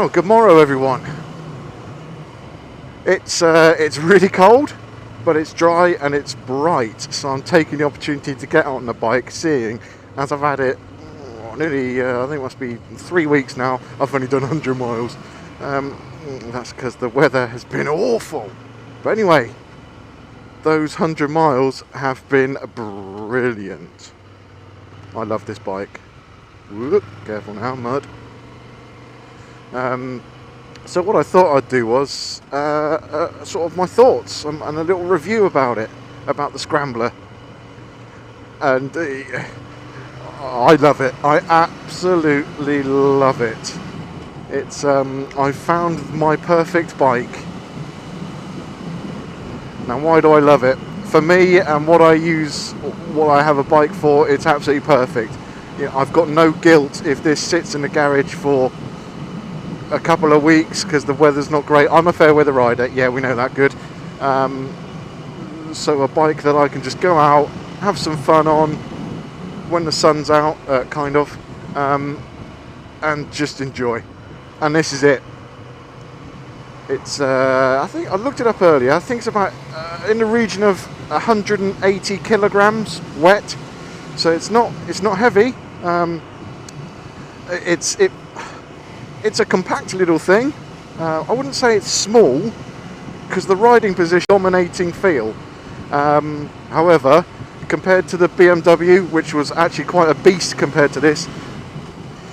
Well, good morrow, everyone. It's really cold, but it's dry and it's bright, so I'm taking the opportunity to get out on the bike, seeing as I've had it nearly, I think it must be 3 weeks now, I've only done 100 miles. That's because the weather has been awful. But anyway, those 100 miles have been brilliant. I love this bike. Whoop, careful now, mud. So what I thought I'd do was sort of my thoughts and a little review about it, about the Scrambler. And I love it. I absolutely love it. It's I found my perfect bike. Now, why do I love it? For me and what I use, what I have a bike for, it's absolutely perfect. I've got no guilt if this sits in the garage for a couple of weeks because the weather's not great. I'm a fair weather rider, yeah, we know that good. So a bike that I can just go out, have some fun on when the sun's out, kind of, and just enjoy. And this is it. It's I think I looked it up earlier. I think it's about in the region of 180 kilograms wet. So it's not heavy. It's a compact little thing. I wouldn't say it's small because the riding position dominating feel. However, compared to the BMW, which was actually quite a beast compared to this,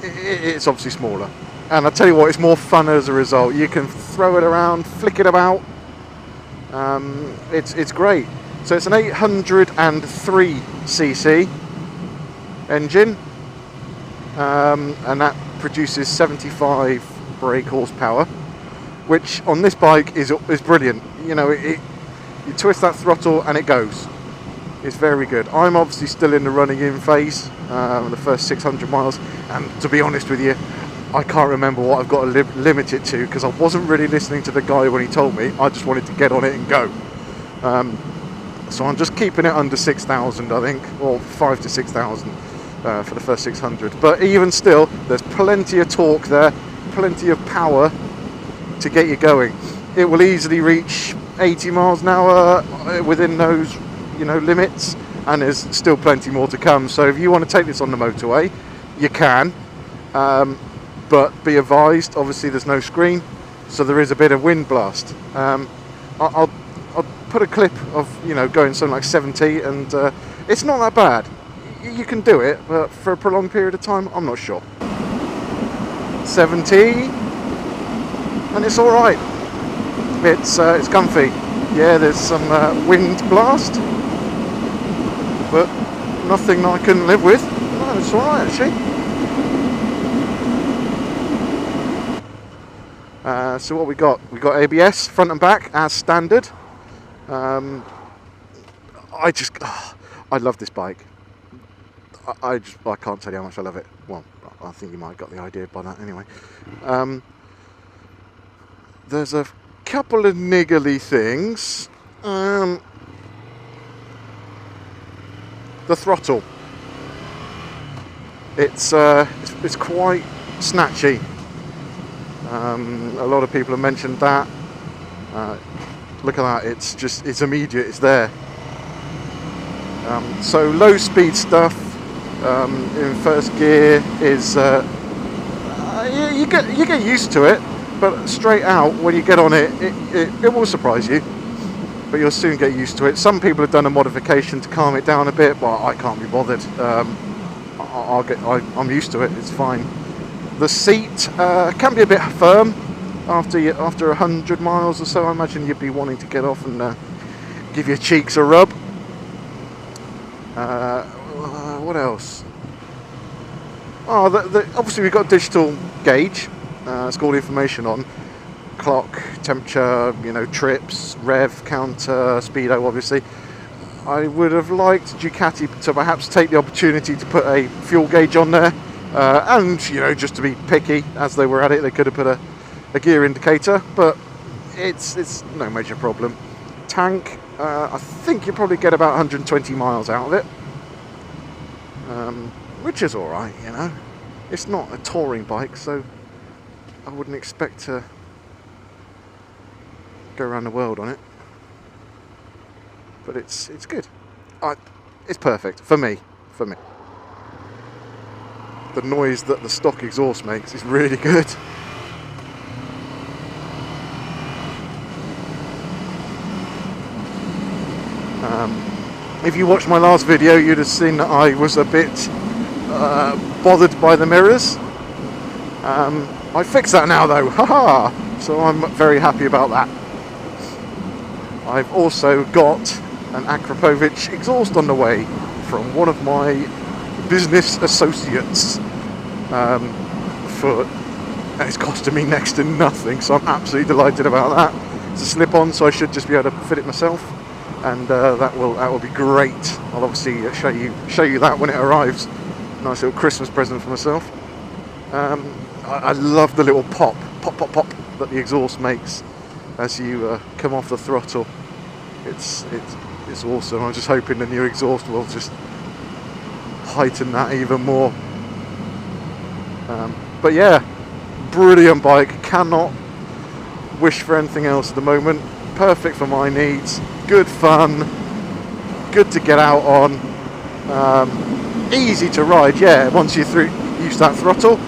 it's obviously smaller. And I'll tell you what, it's more fun as a result. You can throw it around, flick it about. It's great. So it's an 803cc engine, and that produces 75 brake horsepower, which on this bike is brilliant. You know, you twist that throttle and it goes. It's very good. I'm obviously still in the running in phase, the first 600 miles, and to be honest with you, I can't remember what I've got to limit it to because I wasn't really listening to the guy when he told me. I just wanted to get on it and go. So I'm just keeping it under 6,000, I think, or 5 to 6,000 for the first 600. But even still, there's plenty of torque there, plenty of power to get you going. It will easily reach 80 miles an hour within those, limits, and there's still plenty more to come. So if you want to take this on the motorway, you can. But be advised, obviously there's no screen, so there is a bit of wind blast. I'll put a clip of going something like 70, and it's not that bad. You can do it, but for a prolonged period of time, I'm not sure. 70, and it's all right. It's comfy. Yeah, there's some wind blast, but nothing I couldn't live with. No, it's all right actually. So what we got? We got ABS front and back as standard. I love this bike. I can't tell you how much I love it. Well, I think you might have got the idea by that anyway. There's a couple of niggly things. The throttle. It's quite snatchy. A lot of people have mentioned that. Look at that, it's immediate, it's there. So low speed stuff in first gear is you get used to it, but straight out when you get on it, it will surprise you, but you'll soon get used to it. Some people have done a modification to calm it down a bit, but I can't be bothered. I'm used to it, it's fine. The seat can be a bit firm after 100 miles or so. I imagine you'd be wanting to get off and give your cheeks a rub. What else? Oh, obviously we've got digital gauge. It's got all the information on clock, temperature, trips, rev counter, speedo. Obviously, I would have liked Ducati to perhaps take the opportunity to put a fuel gauge on there. And just to be picky, as they were at it, they could have put a gear indicator, but it's no major problem. Tank, I think you probably get about 120 miles out of it, which is all right. It's not a touring bike, so I wouldn't expect to go around the world on it, but it's good. It's perfect for me. The noise that the stock exhaust makes is really good. If you watched my last video, you'd have seen that I was a bit bothered by the mirrors. I fixed that now though, haha! So I'm very happy about that. I've also got an Akrapovic exhaust on the way from one of my business associates, and it's costing me next to nothing, so I'm absolutely delighted about that. It's a slip-on, so I should just be able to fit it myself, and that will be great. I'll obviously show you that when it arrives. Nice little Christmas present for myself. I love the little pop that the exhaust makes as you come off the throttle. It's awesome. I'm just hoping the new exhaust will just heighten that even more. But yeah, brilliant bike. Cannot wish for anything else at the moment. Perfect for my needs. Good fun. Good to get out on. Easy to ride. Yeah, once you're used to that throttle.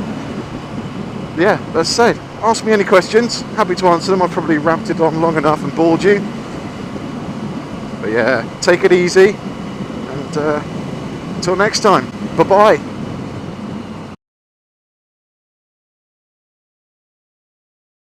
Yeah, that's said. Ask me any questions. Happy to answer them. I've probably ranted on long enough and bored you. But yeah, take it easy. And until next time. Bye-bye.